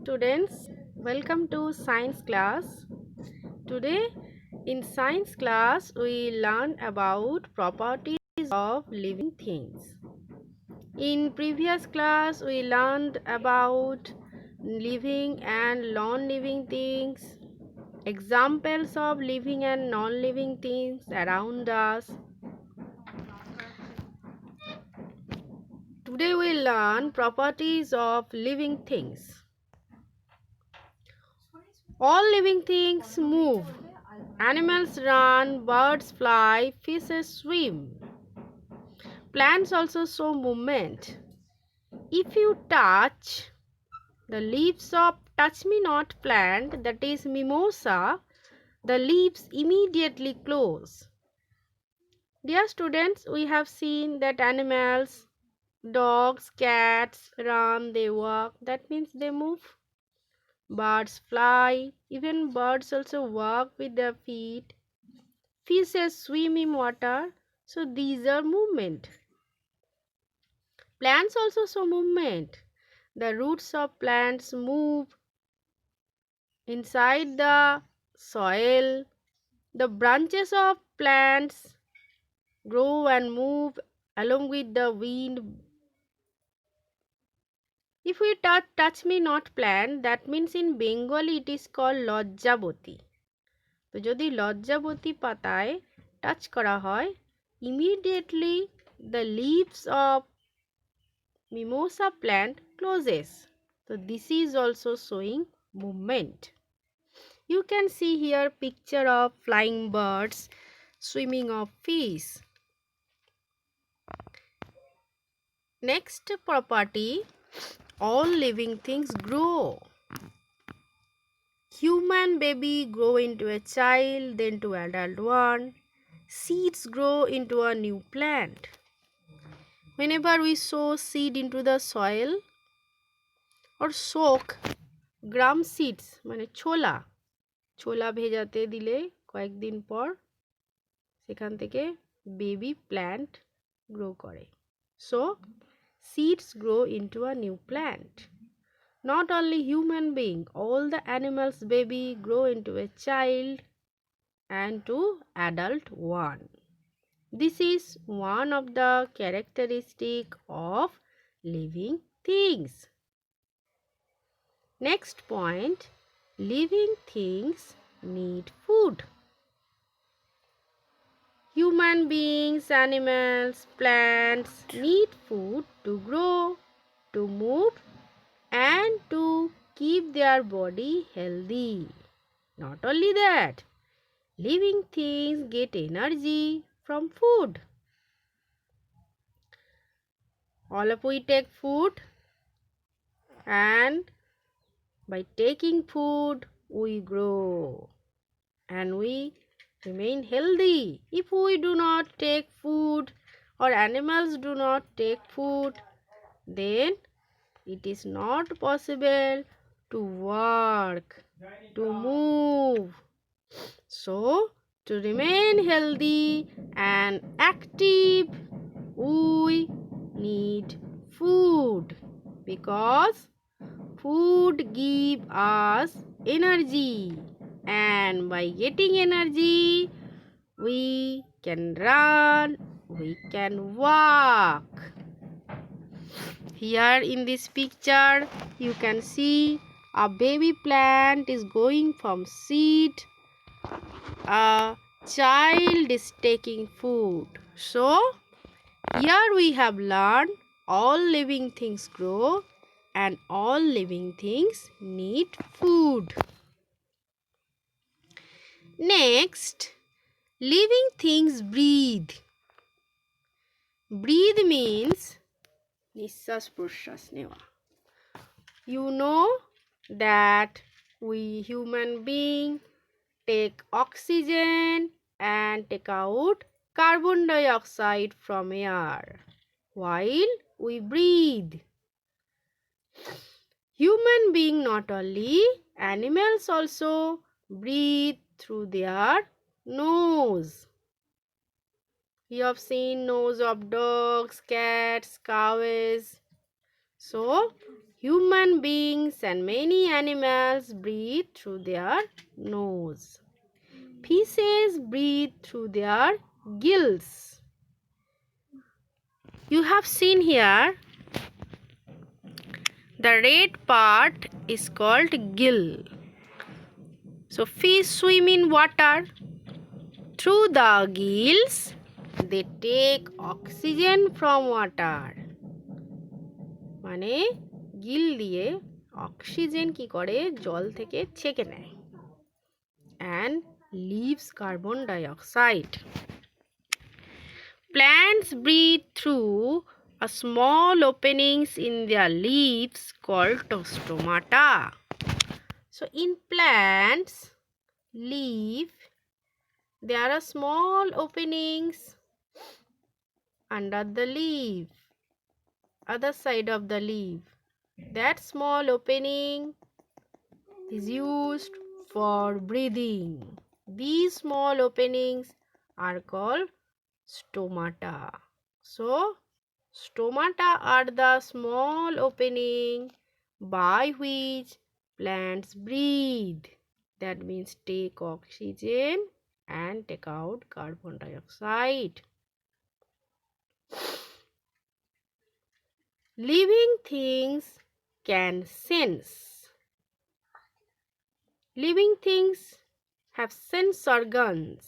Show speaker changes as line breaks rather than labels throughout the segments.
Students, welcome to science class. Today in science class we learn about properties of living things. In previous class we learned about living and non-living things, examples of living and non-living things around us. Today we learn properties of living things. All living things move. Animals run, birds fly, fishes swim. Plants also show movement. If you touch the leaves of touch me not plant, that is mimosa, the leaves immediately close. Dear students, we have seen that animals, dogs, cats run, they walk, that means they move. Birds fly, even birds also walk with their feet. Fishes swim in water, so these are movement. Plants also show movement. The roots of plants move inside the soil. The branches of plants grow and move along with the wind. If we touch me not plant, that means in Bengali it is called লজ্জাবতী. তো যদি লজ্জাবতী পাতায় touch করা হয়, immediately the leaves of mimosa plant closes. So this is also showing movement. You can see here picture of flying birds, swimming of fish. Next property, all living things grow. Human baby grow into a child, then to adult one. Seeds grow into a new plant. Whenever we sow seed into the soil or soak gram seeds মানে ছোলা ভেজাতে দিলে কয়েকদিন পর সেখান থেকে baby plant grow করে। So seeds grow into a new plant. Not only human being, all the animals baby grow into a child and to adult one. This is one of the characteristic of living things. Next point, living things need food. Human beings, animals, plants need food to grow, to move and to keep their body healthy. Not only that, living things get energy from food. All of we take food, and by taking food we grow and we remain healthy. If we do not take food or animals do not take food, then it is not possible to work, to move. So, to remain healthy and active, we need food, because food give us energy, and by getting energy we can run, we can walk. Here in this picture you can see a baby plant is going from seed. A child is taking food. So here we have learned all living things grow and all living things need food. Next, living things breathe. Breathe means নিঃশ্বাস প্রশ্বাস নেওয়া. You know that we human being take oxygen and take out carbon dioxide from air while we breathe. Human being not only, animals also breathe through their nose. You have seen nose of dogs, cats, cows. So Human beings and many animals breathe through their nose. Fishes breathe through their gills. You have seen here the red part is called gill. So fish swim in water. Through the gills, they take oxygen from water. মানে গিল দিয়ে oxygen কি করে জল থেকে ছেঁকে নেয় and leaves carbon dioxide. Plants breathe through a small openings in their leaves called stomata. So in plants leaf there are small openings under the leaf, other side of the leaf. That small opening is used for breathing. These small openings are called stomata. So stomata are the small opening by which plants breathe. That means take oxygen and take out carbon dioxide. Living things can sense. Living things have sense organs.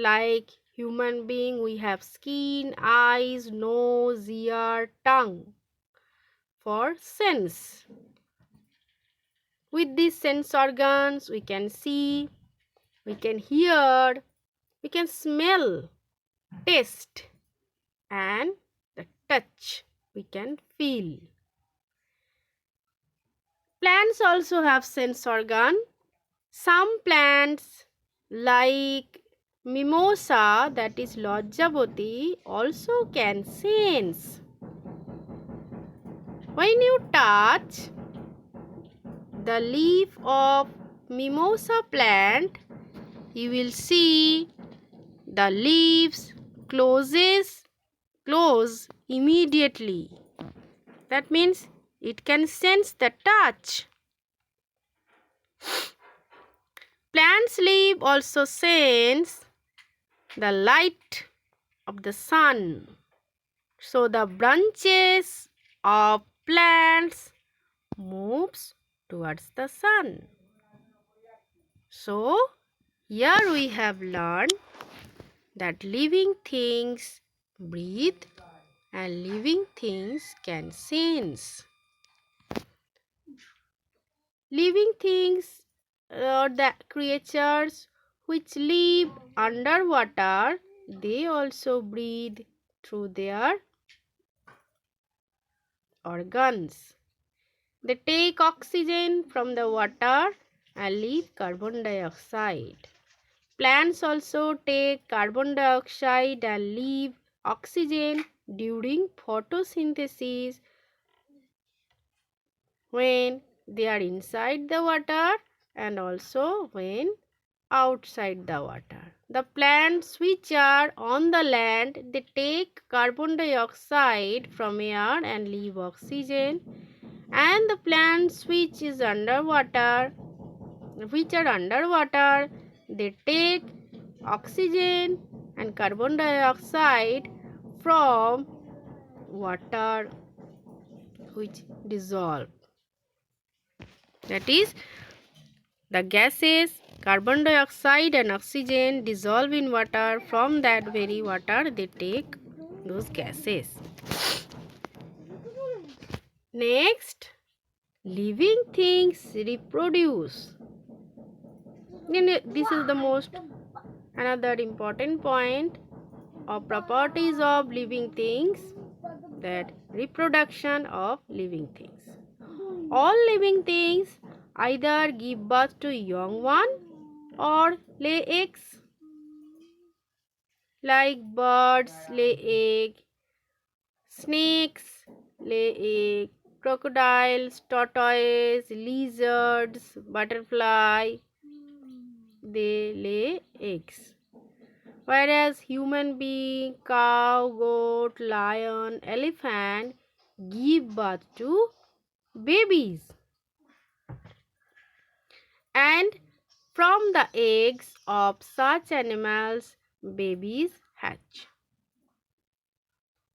Like human being, we have skin, eyes, nose, ear, tongue for sense. With these sense organs, we can see, we can hear, we can smell, taste, and the touch we can feel. Plants also have sense organ. Some plants like mimosa, that is lojjavati, also can sense. When you touch the leaf of mimosa plant, you will see the leaves close immediately. That means it can sense the touch. Plants leaf also sense the light of the sun. So the branches of plants moves towards the sun. So here we have learned that living things breathe and living things can sense. Living things are the creatures which live underwater. They also breathe through their organs. They take oxygen from the water and leave carbon dioxide. Plants also take carbon dioxide and leave oxygen during photosynthesis when they are inside the water and also when outside the water. The plants which are on the land, they take carbon dioxide from air and leave oxygen, and the plants which are underwater, they take oxygen and carbon dioxide from water which dissolve. That is, the gases carbon dioxide and oxygen dissolve in water. From that very water they take those gases. Next, living things reproduce. This is the another important point of properties of living things, that reproduction of living things. All living things either give birth to young one or lay eggs. Like birds lay egg, snakes lay egg, crocodiles, tortoise, lizards, butterfly, they lay eggs. Whereas human being, cow, goat, lion, elephant give birth to babies. And from the eggs of such animals, babies hatch.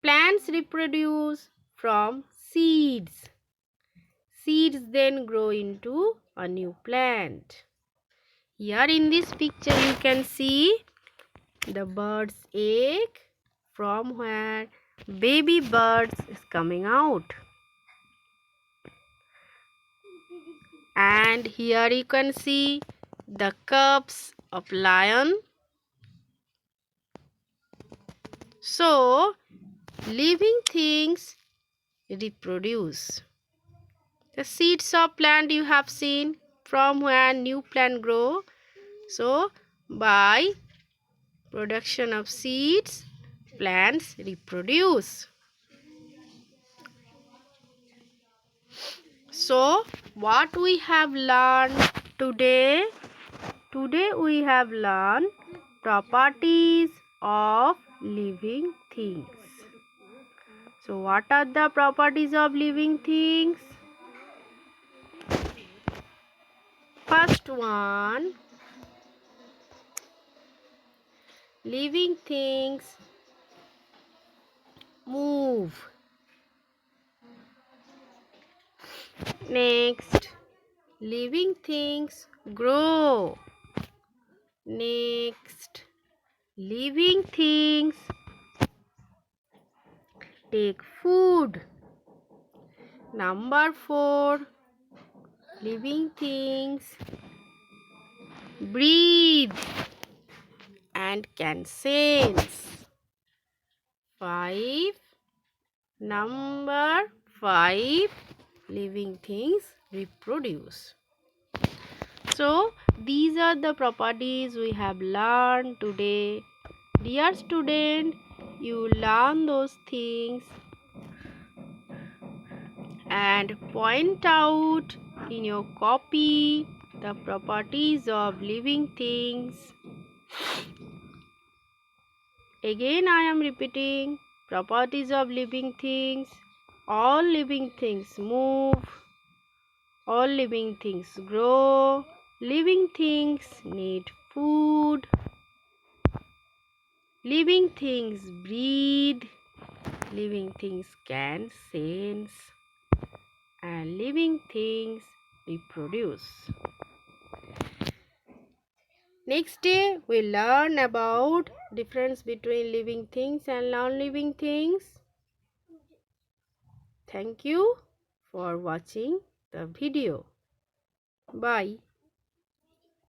Plants reproduce from seeds. Seeds then grow into a new plant. Here in this picture you can see the bird's egg from where baby birds is coming out. And here you can see the cubs of lion. So living things reproduce. The seeds of plant you have seen from where new plant grow. So by production of seeds, plants reproduce. So what we have learned today? Today we have learned properties of living things. So what are the properties of living things? First one, living things move. Next, living things grow. Next, living things take food. Number 4, living things breathe and can sense. 5. Number 5, living things reproduce. So these are the properties we have learned today. Dear student, you learn those things and point out in your copy the properties of living things. Again I am repeating properties of living things. All living things move. All living things grow. Living things need food. Living things breathe. Living things can sense. And living things reproduce. Next day we learn about difference between living things and non-living things. Thank you for watching the video. Bye.